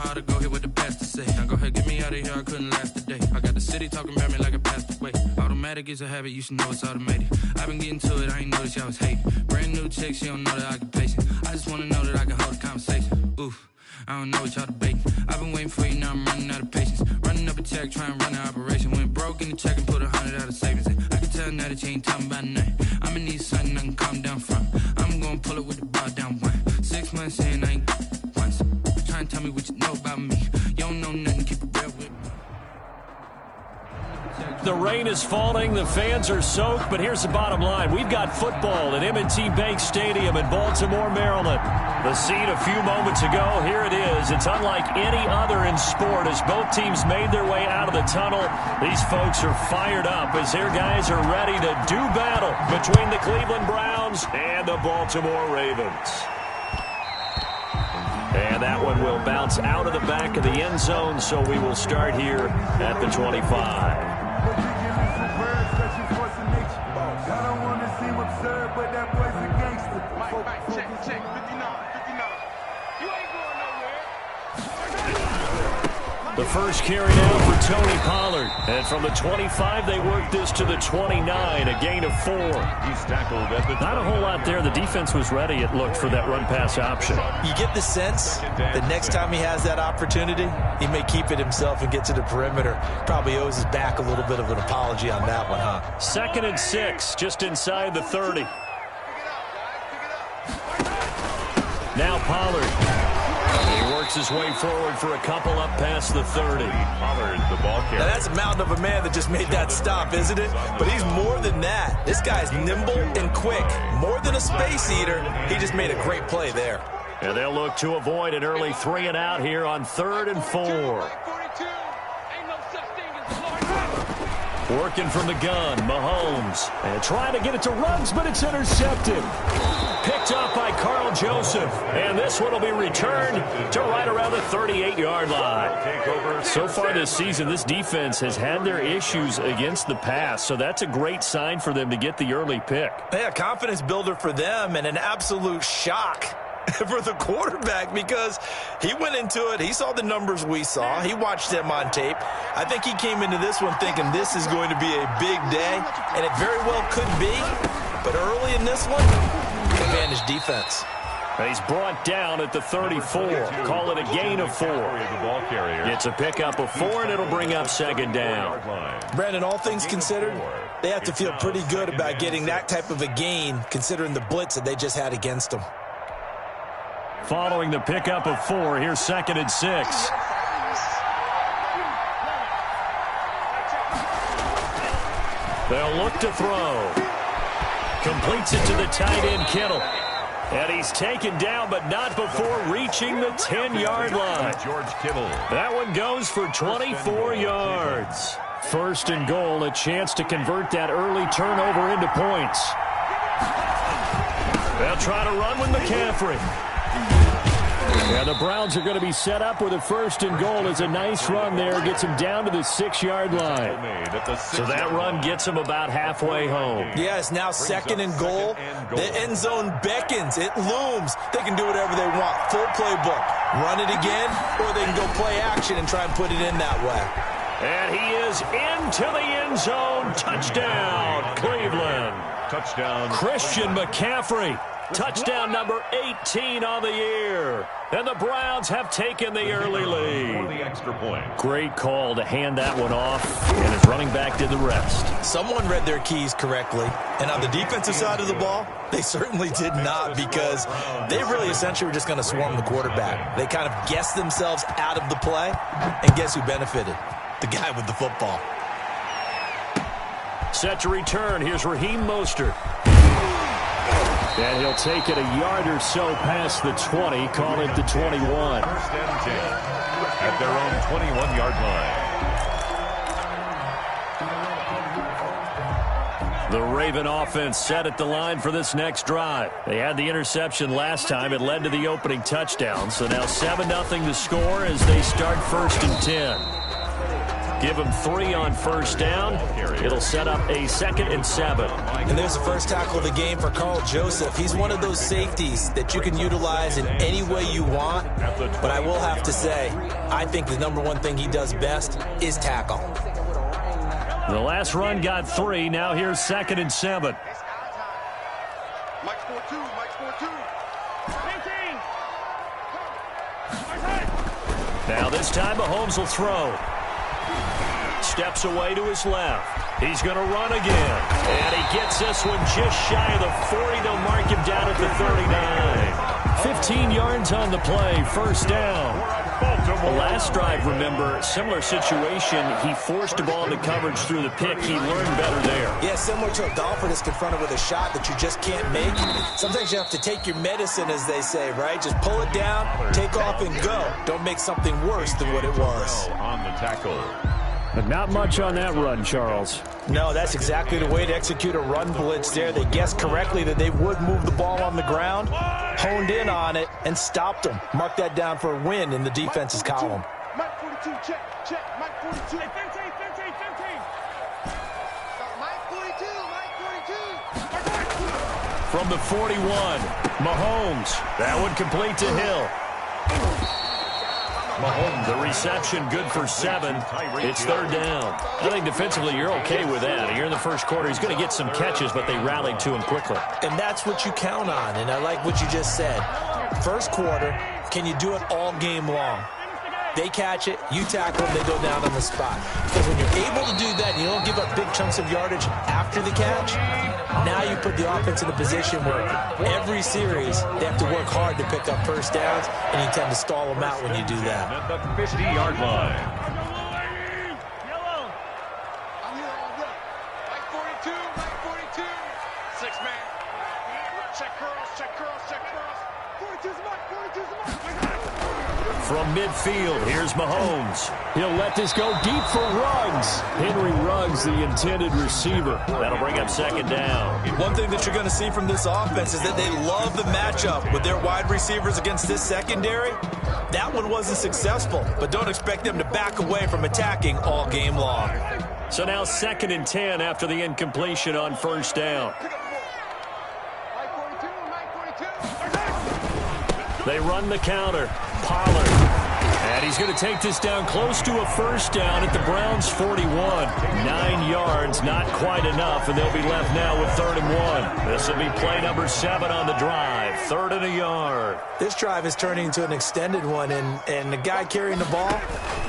how to go here with the pastor say. Now go ahead, get me out of here, I couldn't last a day. I got the city talking about me like a passed away. Automatic is a habit, you should know it's automated. I've been getting to it, I ain't noticed y'all was hating. Brand new chick, she don't know that I can pace it. I just wanna know that I can hold a conversation. Oof, I don't know what y'all debating. I've been waiting for you, now I'm running out of patience. Running up a check, trying to run an operation. Went broke in the check and put 100 out of savings in. I can tell now that you ain't talking about nothing. I'ma need something I can calm down from. I'm gonna pull it with the bar down one. 6 months in, I ain't once. Try and tell me what you know about me. You don't know nothing, keep it real with me. The rain is falling, the fans are soaked, but here's the bottom line. We've got football at M&T Bank Stadium in Baltimore, Maryland. The scene a few moments ago, here it is. It's unlike any other in sport as both teams made their way out of the tunnel. These folks are fired up as their guys are ready to do battle between the Cleveland Browns and the Baltimore Ravens. And that one will bounce out of the back of the end zone, so we will start here at the 25. The first carry now for Tony Pollard. And from the 25, they work this to the 29, a gain of 4. He's tackled at the Not a whole lot there. The defense was ready, it looked, for that run-pass option. You get the sense that next time he has that opportunity, he may keep it himself and get to the perimeter. Probably owes his back a little bit of an apology on that one, huh? 2nd and 6, just inside the 30. Now Pollard. He works his way forward for a couple up past the 30. Pollard, the ball carrier. Now that's a mountain of a man that just made that stop, isn't it? But he's more than that. This guy's nimble and quick. More than a space eater. He just made a great play there. And they'll look to avoid an early 3 and out here on 3rd and 4. Working from the gun, Mahomes. And trying to get it to Ruggs, but it's intercepted. Picked up by Carl Joseph. And this one will be returned to right around the 38-yard line. So far this season, this defense has had their issues against the pass, so that's a great sign for them to get the early pick. Yeah, confidence builder for them and an absolute shock for the quarterback because he went into it. He saw the numbers we saw. He watched them on tape. I think he came into this one thinking this is going to be a big day, and it very well could be. But early in this one, advantage defense. He's brought down at the 34. Call it a gain of 4. It's a pickup of 4, and it'll bring up 2nd down. Brandon, all things considered, they have to feel pretty good about getting that type of a gain considering the blitz that they just had against them. Following the pickup of 4, here's 2nd and 6. They'll look to throw. Completes it to the tight end, Kittle. And he's taken down, but not before reaching the 10-yard line. George Kittle. That one goes for 24 yards. 1st and goal, a chance to convert that early turnover into points. They'll try to run with McCaffrey. And the Browns are going to be set up with a 1st and goal. It's a nice run there. Gets him down to the 6-yard line. So that run gets him about halfway home. Yeah, it's now 2nd and goal. The end zone beckons. It looms. They can do whatever they want. Full playbook. Run it again, or they can go play action and try and put it in that way. And he is into the end zone. Touchdown, Cleveland. Touchdown. Christian McCaffrey. Touchdown number 18 on the year. And the Browns have taken the early lead. The extra point. Great call to hand that one off. And his running back did the rest. Someone read their keys correctly. And on the defensive side of the ball, they certainly did not because they really essentially were just going to swarm the quarterback. They kind of guessed themselves out of the play. And guess who benefited? The guy with the football. Set to return. Here's Raheem Mostert. And he'll take it a yard or so past the 20, call it the 21. 1st and 10 at their own 21-yard line. The Raven offense set at the line for this next drive. They had the interception last time. It led to the opening touchdown. So now 7-0 to score as they start 1st and 10. Give him 3 on first down. It'll set up a 2nd and 7. And there's the first tackle of the game for Carl Joseph. He's one of those safeties that you can utilize in any way you want. But I will have to say, I think the number one thing he does best is tackle. The last run got 3. Now here's 2nd and 7. Mike's 4-2. Mike's 4-2. Now this time Mahomes will throw. Steps away to his left. He's going to run again. And he gets this one just shy of the 40. They'll mark him down at the 39. 15 yards on the play. First down. The last drive, remember, similar situation. He forced the ball into coverage through the pick. He learned better there. Yeah, similar to a golfer that's confronted with a shot that you just can't make. Sometimes you have to take your medicine, as they say, right? Just pull it down, take off, and go. Don't make something worse than what it was. On the tackle. But not much on that run, Charles. No, that's exactly the way to execute a run blitz there. They guessed correctly that they would move the ball on the ground, honed in on it, and stopped them. Mark that down for a win in the defense's column. Mike 42, check. Mike 42. Hey, 15. Mike 42, Mike 42. From the 41, Mahomes. That one complete to Hill. Mahomes, the reception good for 7. It's 3rd down. I think defensively you're okay with that. You're in the first quarter. He's going to get some catches, but they rallied to him quickly. And that's what you count on, and I like what you just said. First quarter, can you do it all game long? They catch it, you tackle them, they go down on the spot. Because when you're able to do that and you don't give up big chunks of yardage after the catch, now you put the offense in a position where every series they have to work hard to pick up first downs, and you tend to stall them out when you do that. At the 50-yard line. I'm here all right. Mike 42. 6-man. Check curls. 42's Mike. From midfield, here's Mahomes. He'll let this go deep for Ruggs. Henry Ruggs, the intended receiver. That'll bring up 2nd down. One thing that you're going to see from this offense is that they love the matchup with their wide receivers against this secondary. That one wasn't successful, but don't expect them to back away from attacking all game long. So now 2nd and 10 after the incompletion on first down. Mike 42. They run the counter. Pollard. And he's going to take this down close to a first down at the Browns' 41. 9 yards, not quite enough, and they'll be left now with 3rd and 1. This will be play number 7 on the drive. 3rd and a yard. This drive is turning into an extended one, and the guy carrying the ball,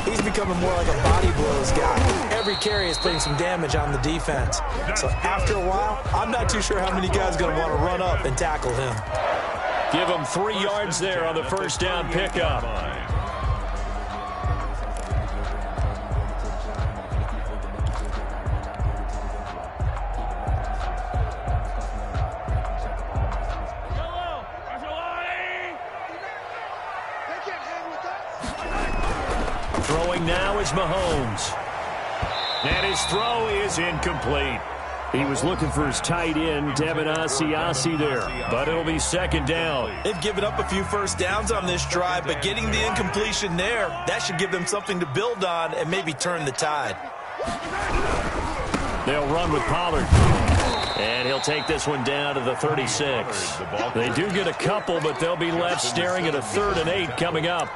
he's becoming more like a body blows guy. Every carry is putting some damage on the defense. So after a while, I'm not too sure how many guys are going to want to run up and tackle him. Give him 3 yards there on the first down pickup. Throwing now is Mahomes. And his throw is incomplete. He was looking for his tight end, Devin Asiasi there, but it'll be 2nd down. They've given up a few first downs on this drive, but getting the incompletion there, that should give them something to build on and maybe turn the tide. They'll run with Pollard. And he'll take this one down to the 36. They do get a couple, but they'll be left staring at a 3rd and 8 coming up.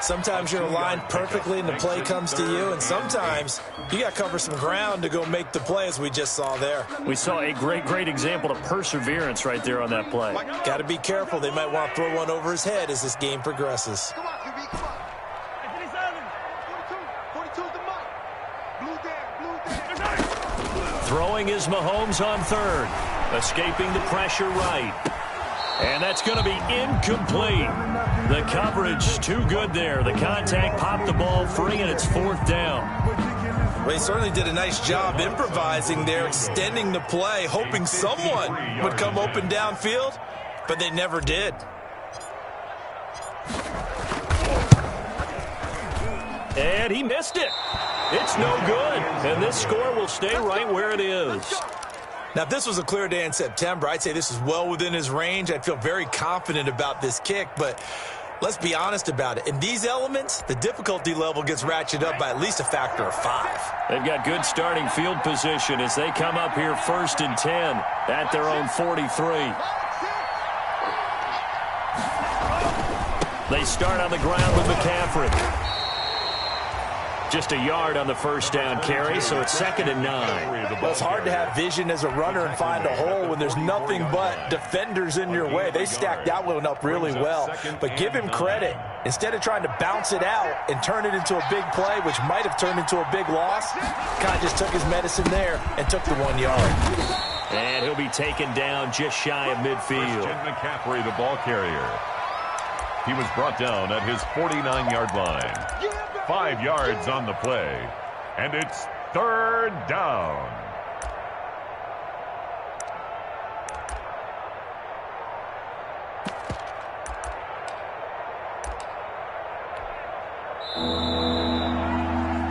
Sometimes you're aligned perfectly and the play comes to you, and sometimes you got to cover some ground to go make the play, as we just saw there. We saw a great example of perseverance right there on that play. Got to be careful. They might want to throw one over his head as this game progresses. Come on, QB, come on. 42. 42's the Mike. Blue down. Throwing is Mahomes on 3rd. Escaping the pressure right. And that's going to be incomplete. The coverage too good there. The contact popped the ball free, and it's 4th down. Well, he certainly did a nice job improvising there, extending the play, hoping someone would come open downfield, but they never did. And he missed it. It's no good. And this score will stay right where it is. Now, if this was a clear day in September, I'd say this is well within his range. I'd feel very confident about this kick, but Let's be honest about it. In these elements, the difficulty level gets ratcheted up by at least a factor of 5. They've got good starting field position as they come up here 1st and 10 at their own 43. They start on the ground with McCaffrey. Just a yard on the first down carry, so it's 2nd and 9. Well, it's hard to have vision as a runner and find a hole when there's nothing but defenders in your way. They stacked that one up really well. But give him credit. Instead of trying to bounce it out and turn it into a big play, which might have turned into a big loss, kind of just took his medicine there and took the 1 yard. And he'll be taken down just shy of midfield. McCaffrey, the ball carrier. He was brought down at his 49-yard line. 5 yards on the play, and it's 3rd down.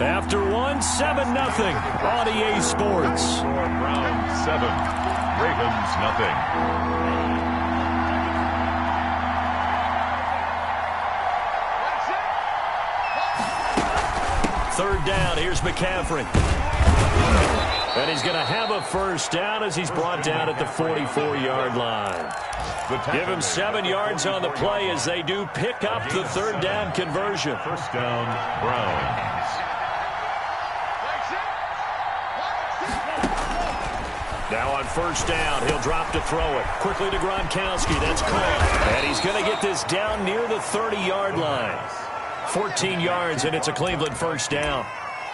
After 1, 7-0 on EA Sports. Browns 7, Ravens nothing. 3rd down, here's McCaffrey. And he's going to have a first down as he's brought down at the 44-yard line. Give him 7 yards on the play as they do pick up the 3rd down conversion. First down, Browns. Now on 1st down, he'll drop to throw it. Quickly to Gronkowski, that's caught. And he's going to get this down near the 30-yard line. 14 yards, and it's a Cleveland 1st down.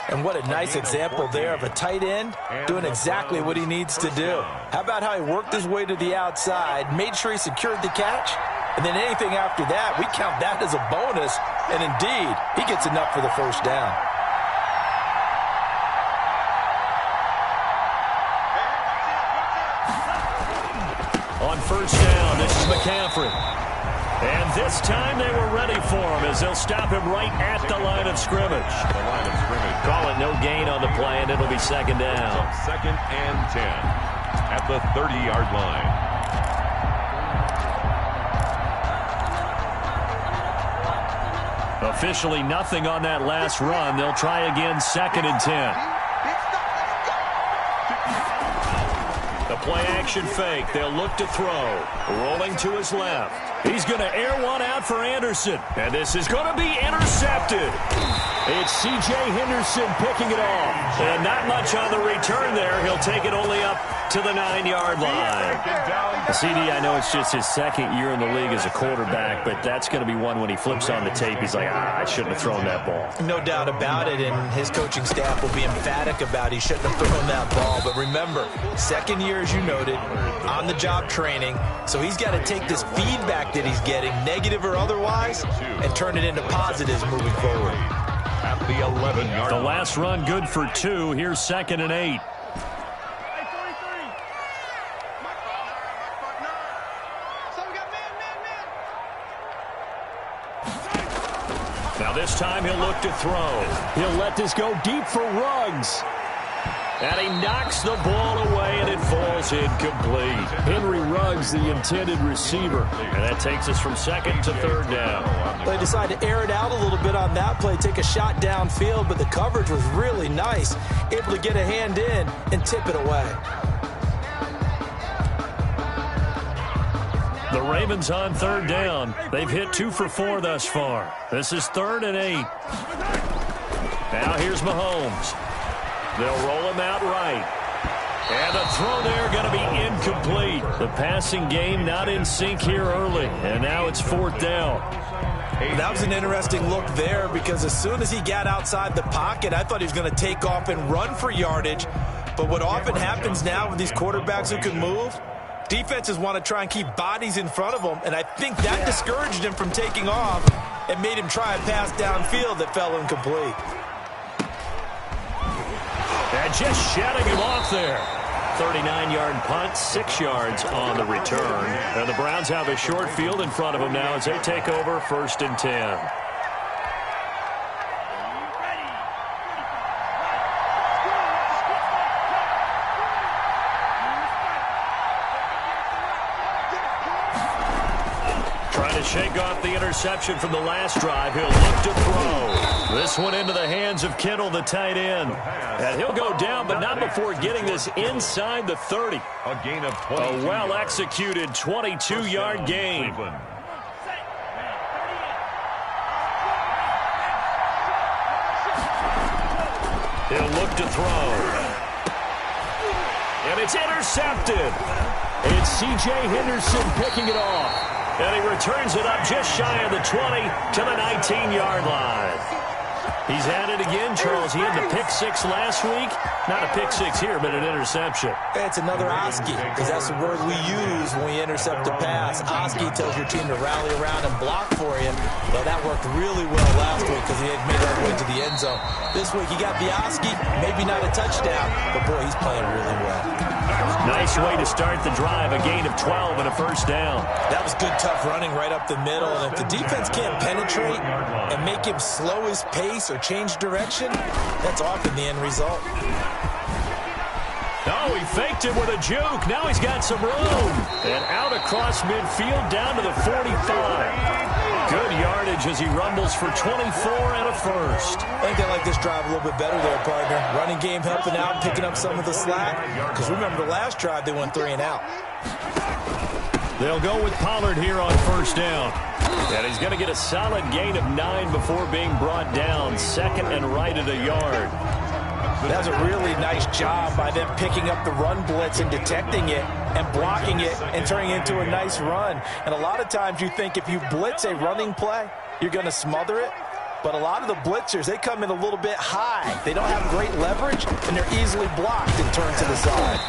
And what a nice example there of a tight end doing exactly what he needs to do. How about how he worked his way to the outside, made sure he secured the catch, and then anything after that, we count that as a bonus. And indeed, he gets enough for the 1st down. On 1st down, this is McCaffrey. And this time they were ready for him as they'll stop him right at the line of scrimmage. Call it no gain on the play, and it'll be 2nd down. 2nd and 10 at the 30-yard line. Officially nothing on that last run. They'll try again 2nd and 10. The play-action fake. They'll look to throw. Rolling to his left. He's going to air one out for Anderson. And this is going to be intercepted. It's C.J. Henderson picking it off. And not much on the return there. He'll take it only up to the 9-yard line. CD, I know it's just his 2nd year in the league as a quarterback, but that's going to be one when he flips on the tape. He's like, I shouldn't have thrown that ball. No doubt about it, and his coaching staff will be emphatic about he shouldn't have thrown that ball. But remember, 2nd year, as you noted, on-the-job training, so he's got to take this feedback that he's getting, negative or otherwise, and turn it into positives moving forward. At the 11-yard line. The last run good for 2. Here's 2nd and 8. Now this time he'll look to throw. He'll let this go deep for Ruggs. And he knocks the ball away, and it falls incomplete. Henry Ruggs, the intended receiver. And that takes us from 2nd to 3rd down. They decided to air it out a little bit on that play, take a shot downfield, but the coverage was really nice. Able to get a hand in and tip it away. The Ravens on 3rd down. They've hit 2 for 4 thus far. This is 3rd and 8. Now here's Mahomes. They'll roll him out right. And the throw there going to be incomplete. The passing game not in sync here early. And now it's 4th down. That was an interesting look there because as soon as he got outside the pocket, I thought he was going to take off and run for yardage. But what often happens now with these quarterbacks who can move, defenses want to try and keep bodies in front of them, and I think that discouraged him from taking off and made him try a pass downfield that fell incomplete. And just shutting him off there. 39-yard punt, 6 yards on the return. And the Browns have a short field in front of them now as they take over 1st and 10. shake off the interception from the last drive. He'll look to throw. This one into the hands of Kittle, the tight end. And he'll go down, but not before getting this inside the 30. A gain of 22. A well-executed 22-yard gain. He'll look to throw. And it's intercepted. It's C.J. Henderson picking it off. And he returns it up just shy of the 20 to the 19-yard line. He's at it again, Charles. He had the pick six last week. Not a pick six here, but an interception. It's another Oski, because that's the word we use when we intercept a pass. Oski tells your team to rally around and block for you. Well, that worked really well last week because he had made that way to the end zone. This week he got the Oski, maybe not a touchdown, but boy, he's playing really well. Nice way to start the drive, a gain of 12 and a first down. That was good, tough running right up the middle. And if the defense can't penetrate and make him slow his pace or change direction, that's often the end result. Oh, he faked it with a juke. Now he's got some room. And out across midfield down to the 45. Good yardage as he rumbles for 24 and a first. I think they like this drive a little bit better there, partner. Running game helping out, picking up some of the slack. Because remember the last drive, they went 3 and out. They'll go with Pollard here on first down. And he's going to get a solid gain of 9 before being brought down. Second and right at a yard. That's a really nice job by them picking up the run blitz and detecting it and blocking it and turning it into a nice run. And a lot of times you think if you blitz a running play, you're going to smother it. But a lot of the blitzers, they come in a little bit high. They don't have great leverage, and they're easily blocked and turned to the side.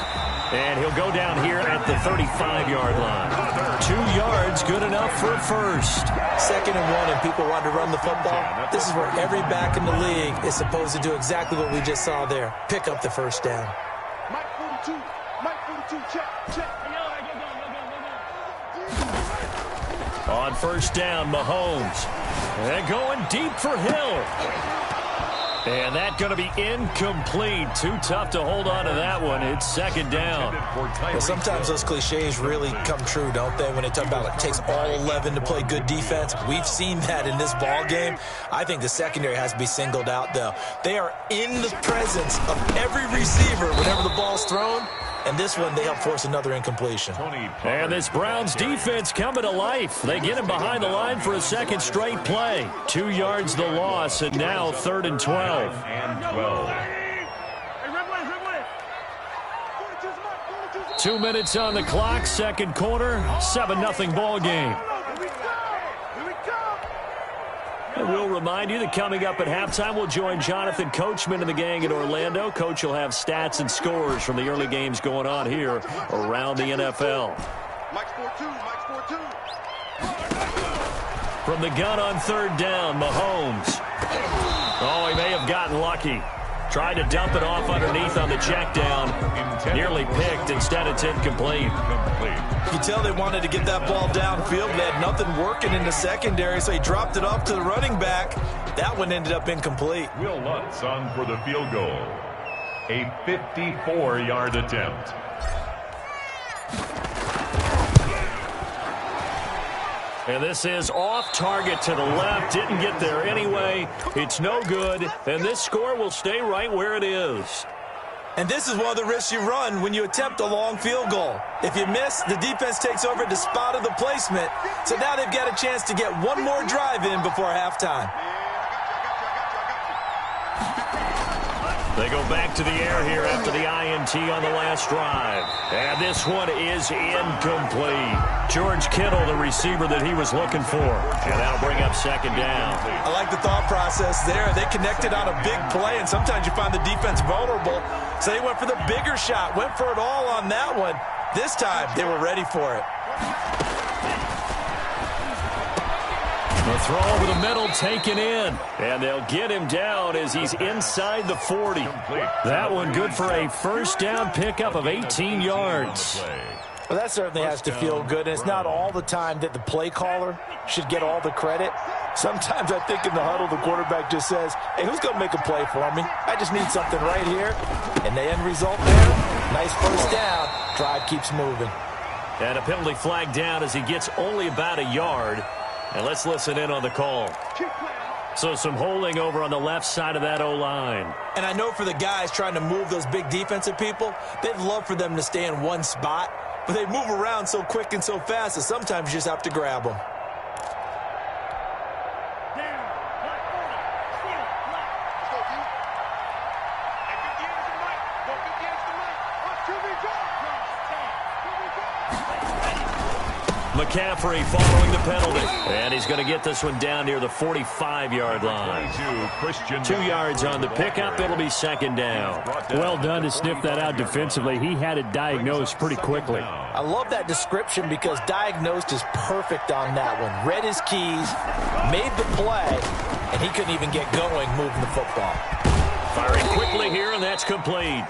And he'll go down here at the 35-yard line. 2 yards, good enough for a first. 2nd and 1, and people want to run the football. This is where every back in the league is supposed to do exactly what we just saw there. Pick up the first down. Mike 42, check. On first down, Mahomes. And going deep for Hill. And that's going to be incomplete. Too tough to hold on to that one. It's 2nd down. Well, sometimes those cliches really come true, don't they? When they talk about it takes all 11 to play good defense. We've seen that in this ball game. I think the secondary has to be singled out, though. They are in the presence of every receiver whenever the ball's thrown. And this one, they help force another incompletion. And this Browns defense coming to life. They get him behind the line for a second straight play. 2 yards the loss, and now 3rd and 12. And 12. 2 minutes on the clock, second quarter, 7-0 ball game. And we'll remind you that coming up at halftime, we'll join Jonathan Coachman and the gang in Orlando. Coach will have stats and scores from the early games going on here around the NFL. Mike's 4-2. From the gun on 3rd down, Mahomes. Oh, he may have gotten lucky. Tried to dump it off underneath on the check down. Nearly picked. Instead, it's incomplete. You can tell they wanted to get that ball downfield. They had nothing working in the secondary, so he dropped it off to the running back. That one ended up incomplete. Will Lutz on for the field goal. A 54-yard attempt. And this is off target to the left. Didn't get there anyway. It's no good. And this score will stay right where it is. And this is one of the risks you run when you attempt a long field goal. If you miss, the defense takes over at the spot of the placement. So now they've got a chance to get one more drive in before halftime. They go back to the air here after the INT on the last drive. And this one is incomplete. George Kittle, the receiver that he was looking for. And that'll bring up 2nd down. I like the thought process there. They connected on a big play, and sometimes you find the defense vulnerable. So they went for the bigger shot, went for it all on that one. This time, they were ready for it. The throw over the middle taken in. And they'll get him down as he's inside the 40. That one good for a first down pickup of 18 yards. Well, that certainly has to feel good. And it's not all the time that the play caller should get all the credit. Sometimes I think in the huddle, the quarterback just says, hey, who's going to make a play for me? I just need something right here. And the end result there, nice first down. Drive keeps moving. And a penalty flag down as he gets only about a yard. And let's listen in on the call. So some holding over on the left side of that O-line. And I know for the guys trying to move those big defensive people, they'd love for them to stay in one spot, but they move around so quick and so fast that sometimes you just have to grab them. McCaffrey following the penalty. And he's going to get this one down near the 45-yard line. 2 yards on the pickup. It'll be second down. Well done to sniff that out defensively. He had it diagnosed pretty quickly. I love that description because diagnosed is perfect on that one. Read his keys, made the play, and he couldn't even get going moving the football. Firing quickly here, and that's complete.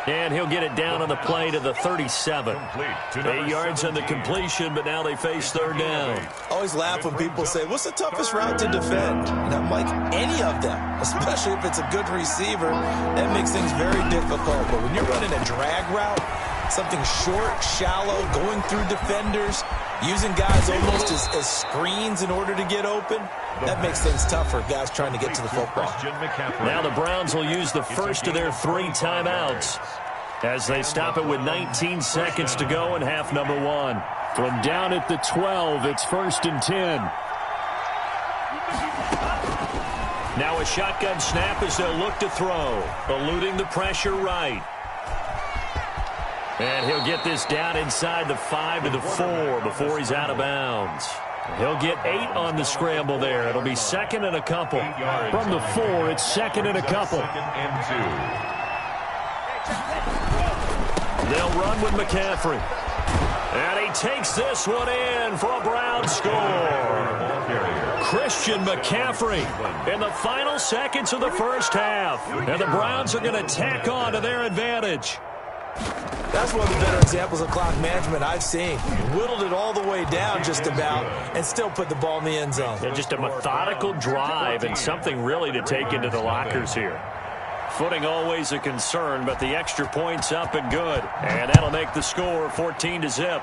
And he'll get it down on the play to the 37. 8 yards on the completion, but now they face third down. I always laugh when people say, what's the toughest route to defend? And I'm like, any of them, especially if it's a good receiver. That makes things very difficult. But when you're running a drag route, something short, shallow, going through defenders, using guys almost as screens in order to get open, that makes things tough for guys trying to get to the football. Now the Browns will use the first of their 3 timeouts as they stop it with 19 seconds to go in half number 1. From down at the 12, it's 1st and 10. Now a shotgun snap as they'll look to throw, eluding the pressure right. And he'll get this down inside the 5 to the 4 before he's out of bounds. He'll get 8 on the scramble there. It'll be second and a couple. From the 4, it's second and a couple. They'll run with McCaffrey. And he takes this one in for a Brown score. Christian McCaffrey in the final seconds of the first half. And the Browns are going to tack on to their advantage. That's one of the better examples of clock management I've seen. Whittled it all the way down just about and still put the ball in the end zone. Yeah, just a methodical drive and something really to take into the lockers here. Footing always a concern, but the extra point's up and good. And that'll make the score 14-0.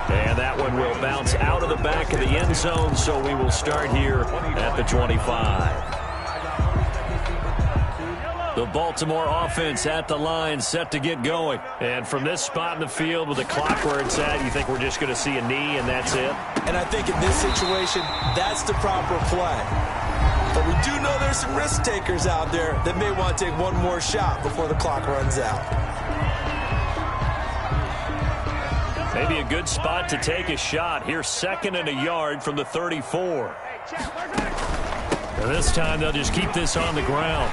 And that one will bounce out of the back of the end zone, so we will start here at the 25. The Baltimore offense at the line, set to get going. And from this spot in the field with the clock where it's at, you think we're just going to see a knee and that's it? And I think in this situation, that's the proper play. But we do know there's some risk takers out there that may want to take one more shot before the clock runs out. Maybe a good spot to take a shot. Here's second and a yard from the 34. And this time they'll just keep this on the ground.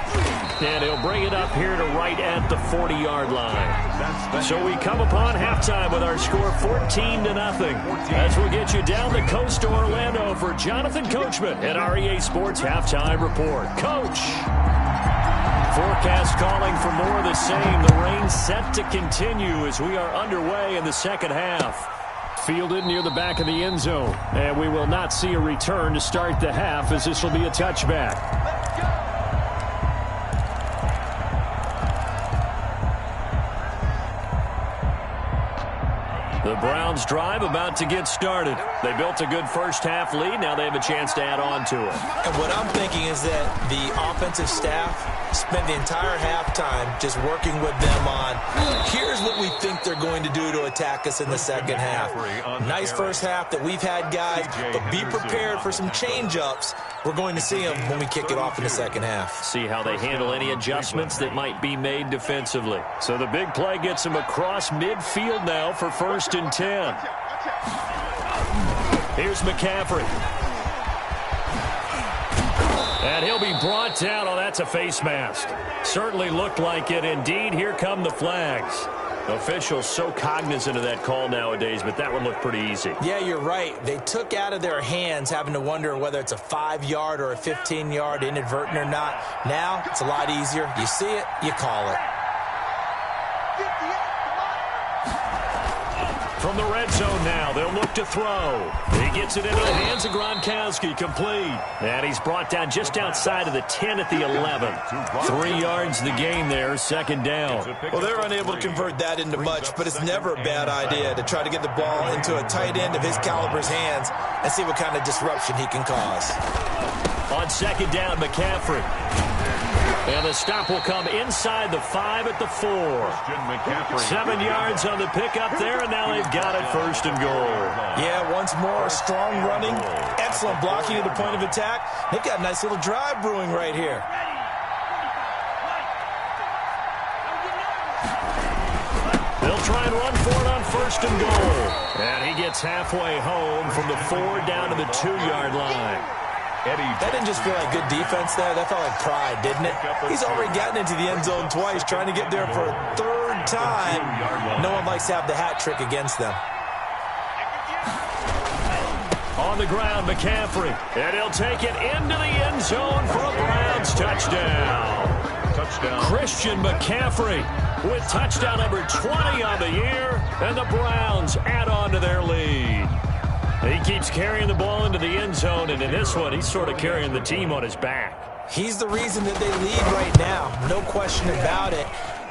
And he'll bring it up here to right at the 40-yard line. So we come upon halftime with our score 14-0. As we'll get you down the coast to Orlando for Jonathan Coachman at our EA Sports Halftime Report. Coach! Forecast calling for more of the same. The rain set to continue as we are underway in the second half. Fielded near the back of the end zone. And we will not see a return to start the half as this will be a touchback. The Browns drive about to get started. They built a good first half lead. Now they have a chance to add on to it. And what I'm thinking is that the offensive staff spent the entire halftime just working with them on, here's what we think they're going to do to attack us in the second half. Nice first half that we've had, guys, but be prepared for some change-ups. We're going to see them when we kick it off in the second half. See how they handle any adjustments that might be made defensively. So the big play gets them across midfield now for 1st and 10. Here's McCaffrey. And he'll be brought down. Oh, that's a face mask. Certainly looked like it. Indeed, here come the flags. Officials so cognizant of that call nowadays, but that one looked pretty easy. Yeah, you're right. They took out of their hands having to wonder whether it's a 5-yard or a 15-yard inadvertent or not. Now, it's a lot easier. You see it, you call it. from the red zone now. They'll look to throw. He gets it into the hands of Gronkowski, complete. And he's brought down just outside of the 10 at the 11. 3 yards the gain there, second down. Well, they're unable to convert that into much, but it's never a bad idea to try to get the ball into a tight end of his caliber's hands and see what kind of disruption he can cause. On second down, McCaffrey. And the stop will come inside the 5 at the 4. 7 yards on the pickup there, and now they've got it first and goal. Yeah, once more, strong running, excellent blocking at the point of attack. They've got a nice little drive brewing right here. They'll try and run for it on first and goal. And he gets halfway home from the 4 down to the 2-yard line. That didn't just feel like good defense there. That felt like pride, didn't it? He's already gotten into the end zone twice, trying to get there for a 3rd time. No one likes to have the hat trick against them. On the ground, McCaffrey. And he'll take it into the end zone for a Browns touchdown. Christian McCaffrey with touchdown number 20 on the year, and the Browns add on to their lead. He keeps carrying the ball into the end zone, and in this one, he's sort of carrying the team on his back. He's the reason that they lead right now, no question about it.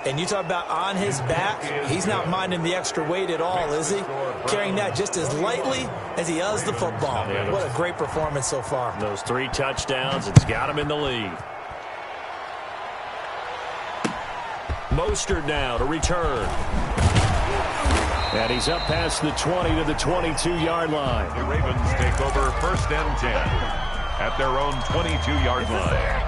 And you talk about on his back, he's not minding the extra weight at all, is he? Carrying that just as lightly as he does the football. What a great performance so far. Those 3 touchdowns, it's got him in the lead. Mostert now to return. And he's up past the 20 to the 22-yard line. The Ravens take over 1st and 10 at their own 22-yard line.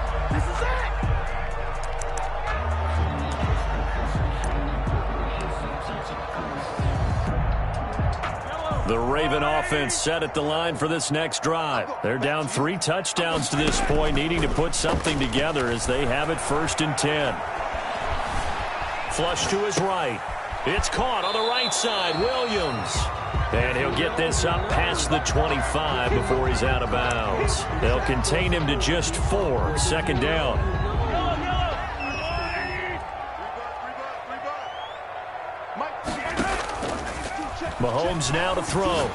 The Raven offense set at the line for this next drive. They're down 3 touchdowns to this point, needing to put something together as they have it 1st and 10. Flush to his right. It's caught on the right side, Williams. And he'll get this up past the 25 before he's out of bounds. They'll contain him to just 4, second down. Mahomes now to throw.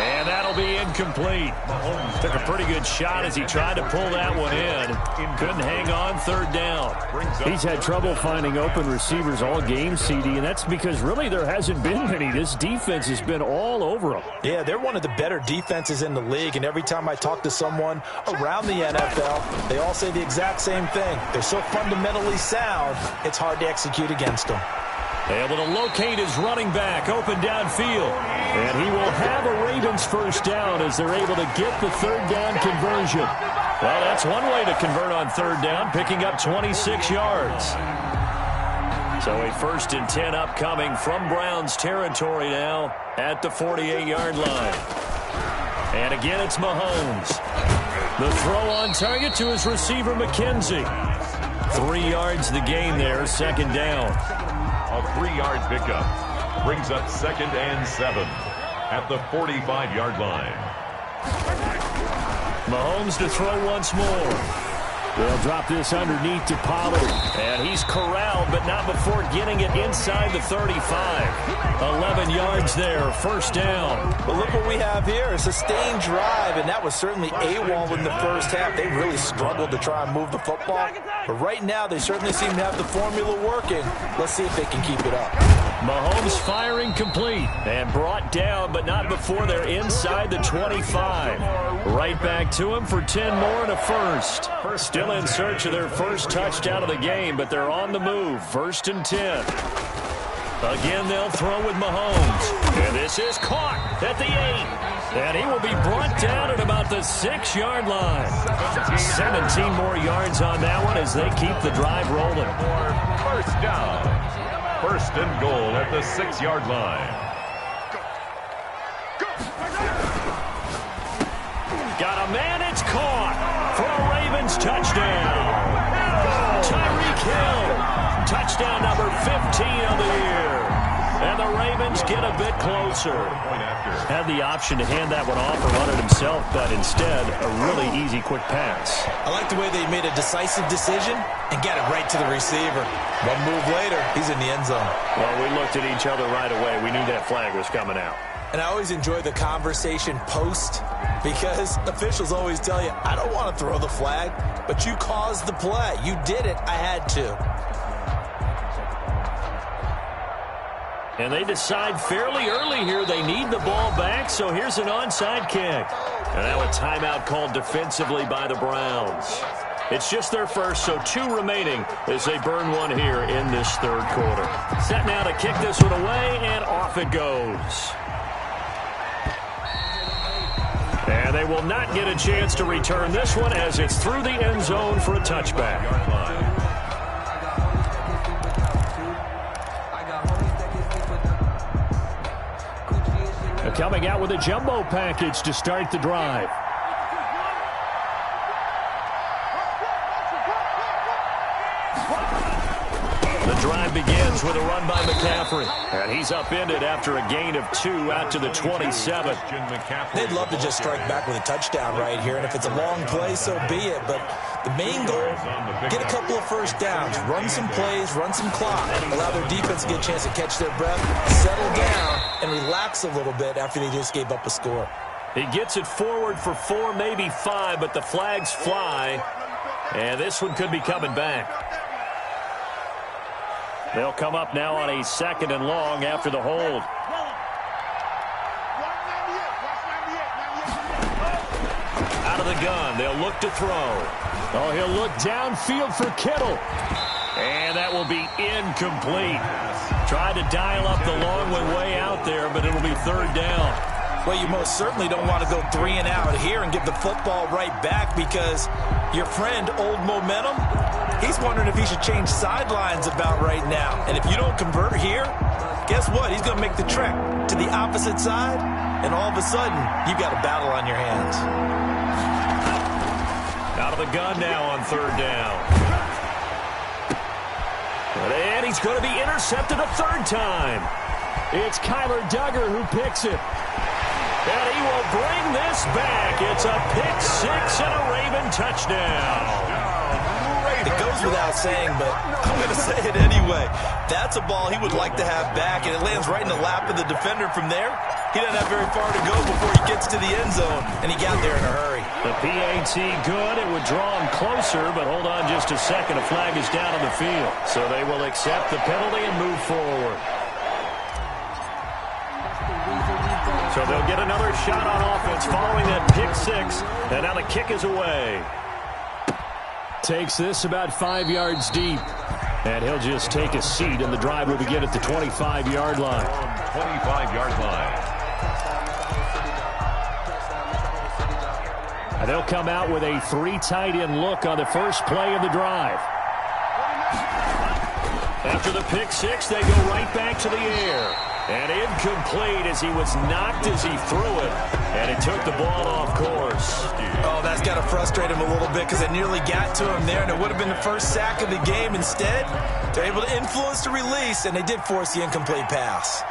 And that'll be incomplete. Mahomes took a pretty good shot as he tried to pull that one in. Couldn't hang on, 3rd down. He's had trouble finding open receivers all game, CD, and that's because really there hasn't been many. This defense has been all over him. Yeah, they're one of the better defenses in the league, and every time I talk to someone around the NFL, they all say the exact same thing. They're so fundamentally sound, it's hard to execute against them. Able to locate his running back open downfield. And he will have a Ravens first down as they're able to get the 3rd down conversion. Well, that's one way to convert on 3rd down, picking up 26 yards. So a 1st and 10 upcoming from Browns territory now at the 48-yard line. And again, it's Mahomes. The throw on target to his receiver, McKenzie. 3 yards the gain there, second down. A 3-yard pickup brings up 2nd and 7 at the 45-yard line. Mahomes to throw once more. They'll drop this underneath to Pollard. And he's corralled, but not before getting it inside the 35. 11 yards there, first down. But look what we have here, a sustained drive, and that was certainly AWOL in the first half. They really struggled to try and move the football. But right now, they certainly seem to have the formula working. Let's see if they can keep it up. Mahomes firing complete and brought down, but not before they're inside the 25. Right back to him for 10 more and a first. Still in search of their first touchdown of the game, but they're on the move. 1st and 10. Again, they'll throw with Mahomes. And this is caught at the 8. And he will be brought down at about the 6-yard line. 17 more yards on that one as they keep the drive rolling. First down. 1st and goal at the 6-yard line. Got a man, it's caught for a Ravens touchdown. Tyreek Hill, touchdown number 15 of the year. And the Ravens get a bit closer. Had the option to hand that one off or run it himself, but instead, a really easy, quick pass. I like the way they made a decisive decision and got it right to the receiver. One move later, he's in the end zone. Well, we looked at each other right away. We knew that flag was coming out. And I always enjoy the conversation post because officials always tell you, I don't want to throw the flag, but you caused the play. You did it. I had to. And they decide fairly early here they need the ball back, so here's an onside kick. And now a timeout called defensively by the Browns. It's just their first, so 2 remaining as they burn one here in this third quarter. Set now to kick this one away, and off it goes. And they will not get a chance to return this one as it's through the end zone for a touchback. Coming out with a jumbo package to start the drive. The drive begins with a run by McCaffrey. And he's upended after a gain of 2 out to the 27. They'd love to just strike back with a touchdown right here. And if it's a long play, so be it. But the main goal, get a couple of first downs, run some plays, run some clock, allow their defense to get a chance to catch their breath, settle down, and relax a little bit after they just gave up a score. He gets it forward for 4, maybe 5, but the flags fly. And this one could be coming back. They'll come up now on a 2nd and long after the hold. Out of the gun, they'll look to throw. Oh, he'll look downfield for Kittle. And that will be incomplete. Tried to dial up the long one way out there, but it'll be 3rd down. Well, you most certainly don't want to go 3 and out here and give the football right back because your friend, Old Momentum, he's wondering if he should change sidelines about right now. And if you don't convert here, guess what? He's going to make the trek to the opposite side, and all of a sudden, you've got a battle on your hands. Out of the gun now on 3rd down. And he's going to be intercepted a 3rd time. It's Kyler Duggar who picks it. And he will bring this back. It's a pick 6 and a Raven touchdown. It goes without saying, but I'm going to say it anyway. That's a ball he would like to have back, and it lands right in the lap of the defender from there. He doesn't have very far to go before he gets to the end zone, and he got there in a hurry. The PAT good. It would draw him closer, but hold on just a second. A flag is down on the field. So they will accept the penalty and move forward. So they'll get another shot on offense following that pick 6, and now the kick is away. Takes this about 5 yards deep. And he'll just take a seat, and the drive will begin at the 25-yard line. 25-yard line. And they'll come out with a 3 tight end look on the first play of the drive. After the pick 6, they go right back to the air. And incomplete as he was knocked as he threw it. And it took the ball off course. Oh, that's got to frustrate him a little bit because it nearly got to him there, and it would have been the first sack of the game. Instead, they're able to influence the release, and they did force the incomplete pass.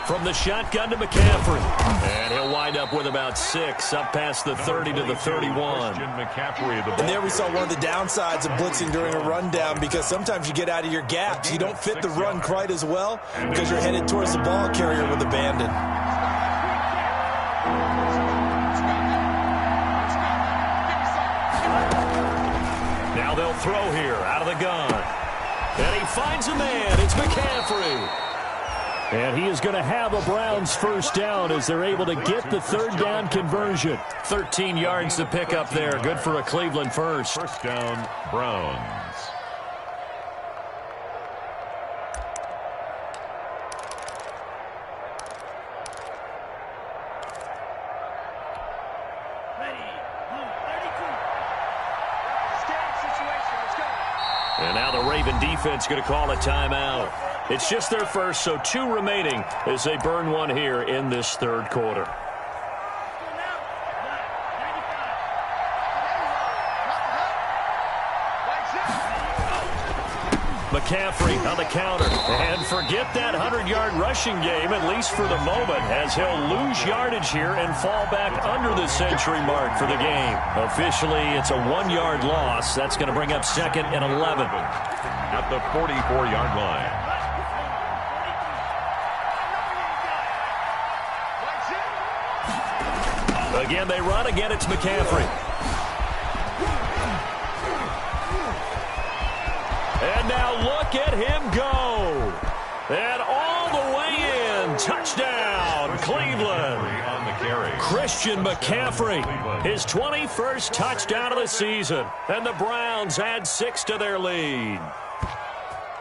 From the shotgun to McCaffrey. And he'll wind up with about 6, up past the 30 to the 31. And there we saw one of the downsides of blitzing during a rundown because sometimes you get out of your gaps. You don't fit the run quite as well because you're headed towards the ball carrier with abandon. Now they'll throw here out of the gun. And he finds a man. It's McCaffrey. And he is going to have a Browns first down as they're able to get the 3rd down conversion. 13 yards to pick up there. Good for a Cleveland first. First down, Browns. And now the Raven defense going to call a timeout. It's just their first, so 2 remaining as they burn one here in this 3rd quarter. McCaffrey on the counter. And forget that 100-yard rushing game, at least for the moment, as he'll lose yardage here and fall back under the century mark for the game. Officially, it's a 1-yard loss. That's going to bring up 2nd and 11. At the 44-yard line. Again, they run. Again, it's McCaffrey. And now look at him go. And all the way in. Touchdown, Cleveland. Christian McCaffrey, his 21st touchdown of the season. And the Browns add 6 to their lead.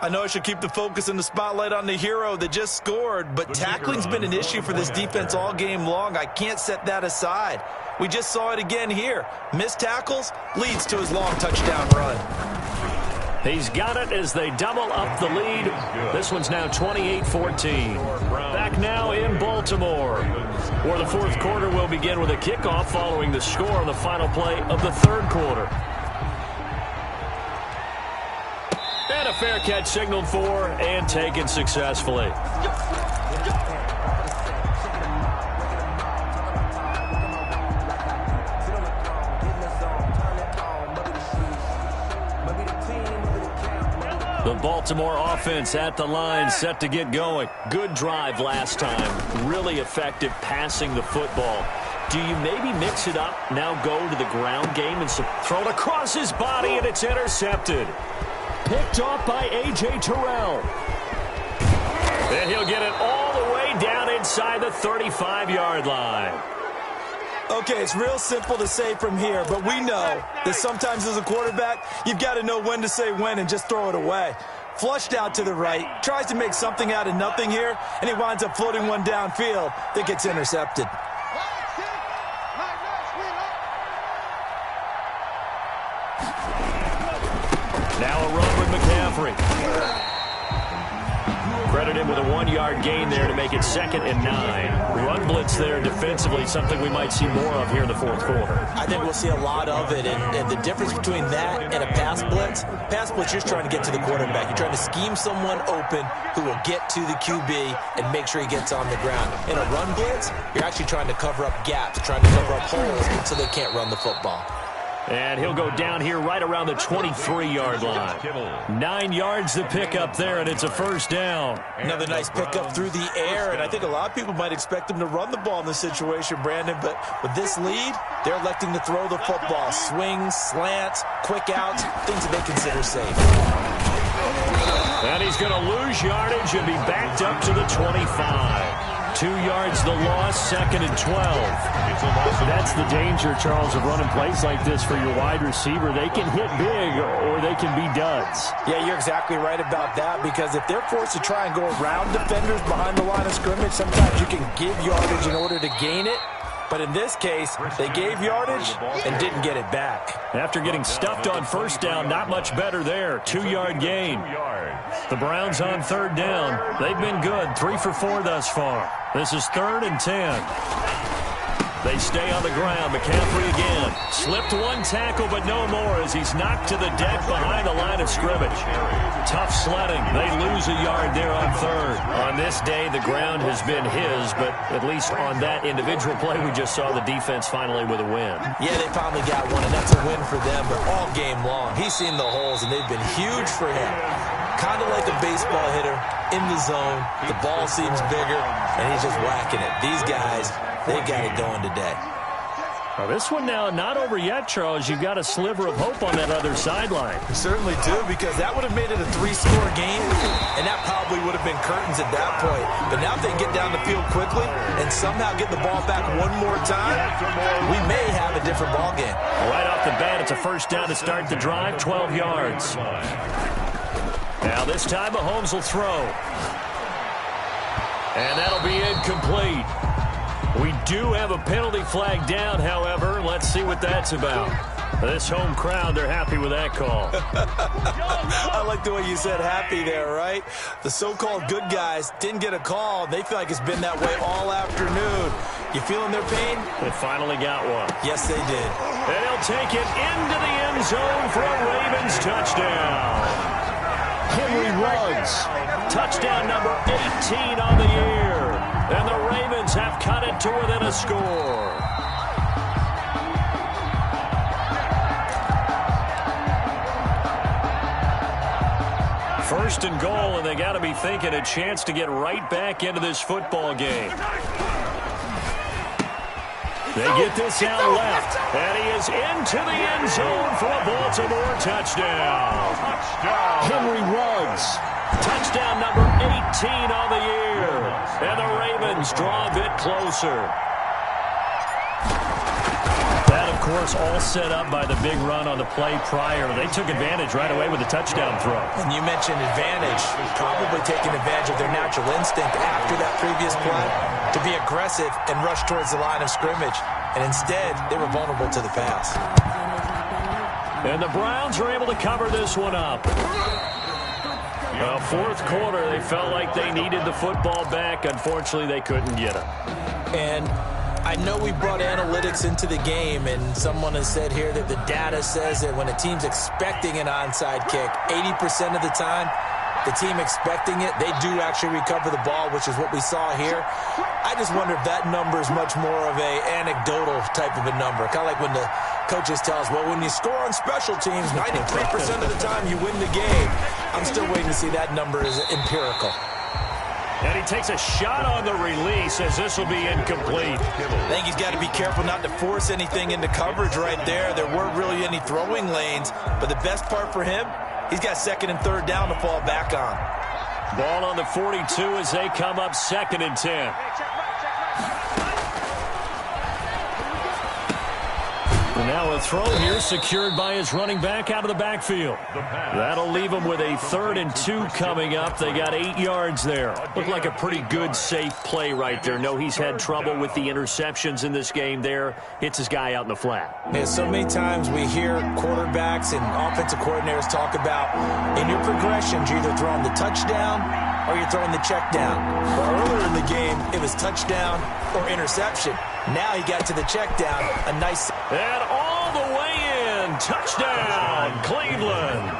I know I should keep the focus and the spotlight on the hero that just scored, but tackling's been an issue for this defense all game long. I can't set that aside. We just saw it again here. Missed tackles leads to his long touchdown run. He's got it as they double up the lead. This one's now 28-14. Back now in Baltimore, where the fourth quarter will begin with a kickoff following the score on the final play of the third quarter. And a fair catch signaled for and taken successfully. The Baltimore offense at the line, set to get going. Good drive last time. Really effective passing the football. Do you maybe mix it up, now go to the ground game and throw it across his body, and it's intercepted. Picked off by A.J. Terrell. And he'll get it all the way down inside the 35-yard line. Okay, it's real simple to say from here, but we know that sometimes as a quarterback, you've got to know when to say when and just throw it away. Flushed out to the right, tries to make something out of nothing here, and he winds up floating one downfield that gets intercepted. Now a run with McCaffrey. Credit him with a 1-yard gain there to make it 2nd and 9. Run blitz there defensively, something we might see more of here in the fourth quarter. I think we'll see a lot of it, and the difference between that and a pass blitz, you're trying to get to the quarterback. You're trying to scheme someone open who will get to the QB and make sure he gets on the ground. In a run blitz, you're actually trying to cover up gaps, trying to cover up holes so they can't run the football. And he'll go down here right around the 23-yard line. 9 yards to pick up there, and it's a first down. Another nice pickup through the air, and I think a lot of people might expect him to run the ball in this situation, Brandon, but with this lead, they're electing to throw the football. Swings, slants, quick outs, things that they consider safe. And he's going to lose yardage and be backed up to the 25. 2 yards the loss, 2nd and 12. That's the danger, Charles, of running plays like this for your wide receiver. They can hit big or they can be duds. Yeah, you're exactly right about that, because if they're forced to try and go around defenders behind the line of scrimmage, sometimes you can give yardage in order to gain it. But in this case, they gave yardage and didn't get it back. After getting stuffed on first down, not much better there. 2-yard gain. The Browns on third down. They've been good. 3 for 4 thus far. This is 3rd and 10. They stay on the ground. McCaffrey again. Slipped one tackle, but no more as he's knocked to the deck behind the line of scrimmage. Tough sledding. They lose a yard there on 3rd. On this day, the ground has been his, but at least on that individual play, we just saw the defense finally with a win. Yeah, they finally got one, and that's a win for them, but all game long, he's seen the holes, and they've been huge for him. Kind of like a baseball hitter in the zone. The ball seems bigger, and he's just whacking it. These guys, they got it going today. Well, this one now not over yet, Charles. You've got a sliver of hope on that other sideline. We certainly do, because that would have made it a 3-score game, and that probably would have been curtains at that point. But now if they get down the field quickly and somehow get the ball back one more time, we may have a different ball game. Right off the bat, it's a first down to start the drive, 12 yards. Now this time Mahomes will throw. And that'll be incomplete. We do have a penalty flag down, however. Let's see what that's about. This home crowd, they're happy with that call. I like the way you said happy there, right? The so-called good guys didn't get a call. They feel like it's been that way all afternoon. You feeling their pain? They finally got one. Yes, they did. And he'll take it into the end zone for a Ravens touchdown. Henry Ruggs. Touchdown number 18 on the year. And the Ravens have cut it to within a score. First and goal, and they got to be thinking a chance to get right back into this football game. They get this out left, and he is into the end zone for a Baltimore touchdown. Henry Ruggs, touchdown number 18 on the year, and the Ravens draw a bit closer. That, of course, all set up by the big run on the play prior. They took advantage right away with the touchdown throw. And you mentioned advantage, probably taking advantage of their natural instinct after that previous play to be aggressive and rush towards the line of scrimmage. And instead, they were vulnerable to the pass. And the Browns are able to cover this one up. Well, fourth quarter, they felt like they needed the football back. Unfortunately, they couldn't get it. And I know we brought analytics into the game, and someone has said here that the data says that when a team's expecting an onside kick, 80% of the time, the team expecting it, they do actually recover the ball, which is what we saw here. I just wonder if that number is much more of a anecdotal type of a number. Kind of like when the coaches tell us, well, when you score on special teams, 93% of the time you win the game. I'm still waiting to see that number is empirical. And he takes a shot on the release as this will be incomplete. I think he's got to be careful not to force anything into coverage right there. There weren't really any throwing lanes, but the best part for him, he's got second and third down to fall back on. Ball on the 42 as they come up second and 10. And now a throw here secured by his running back out of the backfield. That'll leave him with a 3rd and 2 coming up. They got 8 yards there. Looked like a pretty good, safe play right there. No, he's had trouble with the interceptions in this game there. Hits his guy out in the flat. Yeah, so many times we hear quarterbacks and offensive coordinators talk about in your progressions, you're either throwing the touchdown or you're throwing the check down. But earlier in the game, it was touchdown or interception. Now he got to the check down. A nice... And all the way in. Touchdown, Cleveland.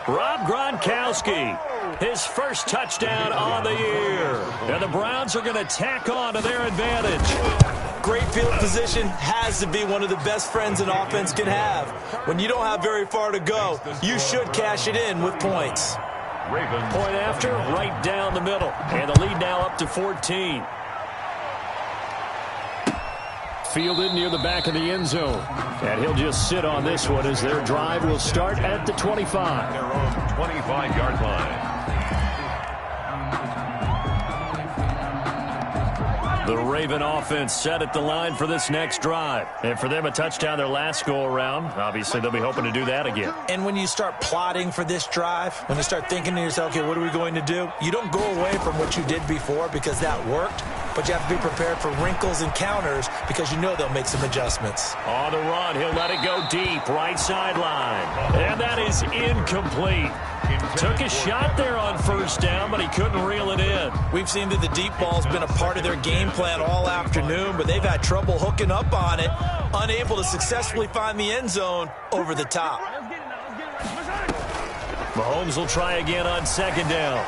Rob Gronkowski, his first touchdown on the year. And the Browns are going to tack on to their advantage. Great field position has to be one of the best friends an offense can have. When you don't have very far to go, you should cash it in with points. Point after, right down the middle. And the lead now up to 14. Fielded near the back of the end zone. And he'll just sit on this one as their drive will start at the 25. Their own 25-yard line. The Raven offense set at the line for this next drive. And for them, a touchdown their last go-around. Obviously, they'll be hoping to do that again. And when you start plotting for this drive, when you start thinking to yourself, okay, what are we going to do? You don't go away from what you did before because that worked, but you have to be prepared for wrinkles and counters because you know they'll make some adjustments. On the run, he'll let it go deep, right sideline. And that is incomplete. Took a shot there on first down, but he couldn't reel it in. We've seen that the deep ball's been a part of their game plan all afternoon, but they've had trouble hooking up on it, unable to successfully find the end zone over the top. Mahomes will try again on second down.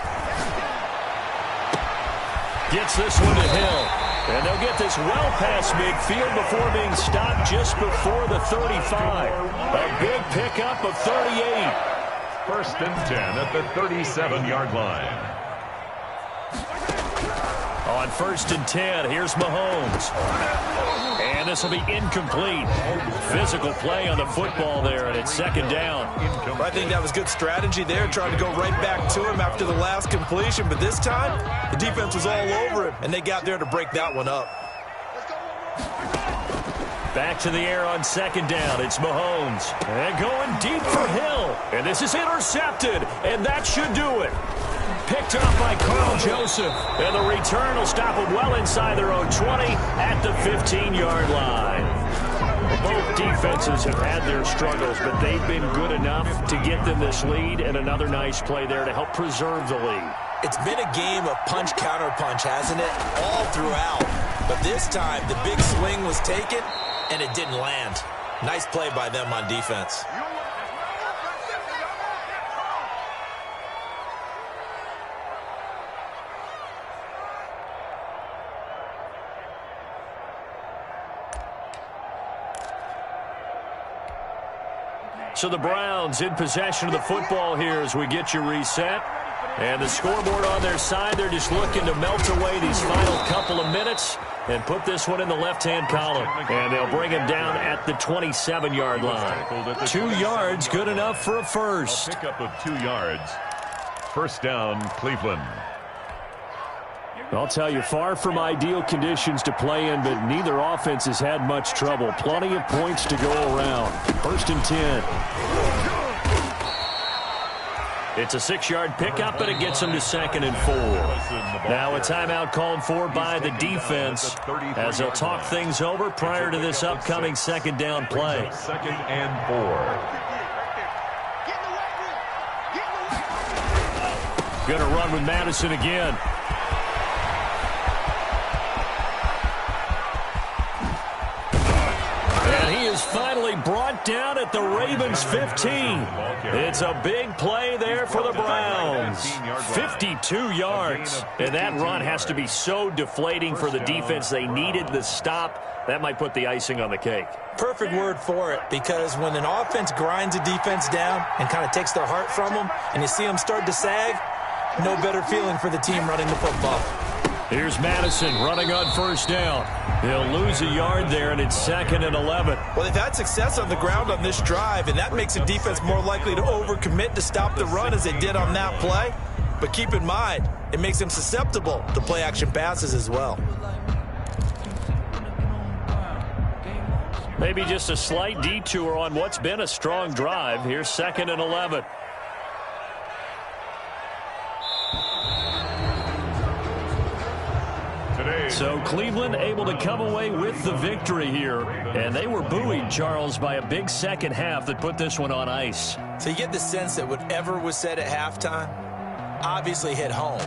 Gets this one to Hill. And they'll get this well past midfield before being stopped just before the 35. A big pickup of 38. First and 10 at the 37-yard line. On first and 10, here's Mahomes. And this will be incomplete. Physical play on the football there, and it's second down. I think that was good strategy there, trying to go right back to him after the last completion. But this time, the defense was all over him, and they got there to break that one up. Back to the air on second down. It's Mahomes. And going deep for Hill. And this is intercepted. And that should do it. Picked up by Carl Joseph. And the return will stop them well inside their own 20 at the 15-yard line. Both defenses have had their struggles, but they've been good enough to get them this lead. And another nice play there to help preserve the lead. It's been a game of punch-counter-punch, hasn't it? All throughout. But this time, the big swing was taken, and it didn't land. Nice play by them on defense. So the Browns in possession of the football here as we get you reset. And the scoreboard on their side, they're just looking to melt away these final couple of minutes and put this one in the left-hand column. And they'll bring him down at the 27-yard line. 2 yards, good enough for a first. A pickup of 2 yards. First down, Cleveland. I'll tell you, far from ideal conditions to play in, but neither offense has had much trouble. Plenty of points to go around. First and 10. It's a 6-yard pickup, and it gets them to 2nd and 4. Now a timeout called for by the defense as they'll talk things over prior to this upcoming second down play. 2nd and 4. Going to run with Madison again. And he is finally brought down at the Ravens 15. It's a big play there for the Browns. 52 yards. And that run has to be so deflating for the defense. They needed the stop. That might put the icing on the cake. Perfect word for it, because when an offense grinds a defense down and kind of takes their heart from them, and you see them start to sag, no better feeling for the team running the football. Here's Madison running on first down. He'll lose a yard there, and it's 2nd and 11. Well, they've had success on the ground on this drive, and that makes the defense more likely to overcommit to stop the run as they did on that play. But keep in mind, it makes them susceptible to play-action passes as well. Maybe just a slight detour on what's been a strong drive. Here's 2nd and 11. So Cleveland able to come away with the victory here. And they were buoyed, Charles, by a big second half that put this one on ice. So you get the sense that whatever was said at halftime obviously hit home.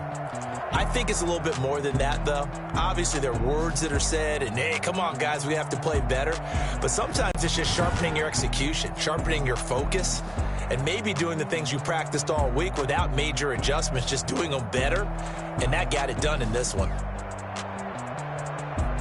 I think it's a little bit more than that, though. Obviously, there are words that are said, and, hey, come on, guys, we have to play better. But sometimes it's just sharpening your execution, sharpening your focus, and maybe doing the things you practiced all week without major adjustments, just doing them better. And that got it done in this one.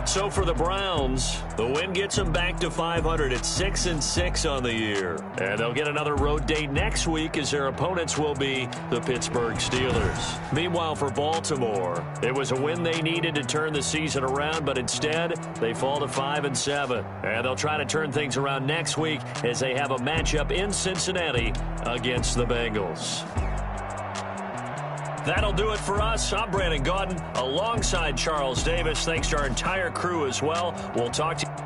So for the Browns, the win gets them back to 500 at 6-6 on the year. And they'll get another road date next week as their opponents will be the Pittsburgh Steelers. Meanwhile, for Baltimore, it was a win they needed to turn the season around, but instead they fall to 5-7. And they'll try to turn things around next week as they have a matchup in Cincinnati against the Bengals. That'll do it for us. I'm Brandon Gaudin alongside Charles Davis. Thanks to our entire crew as well. We'll talk to you.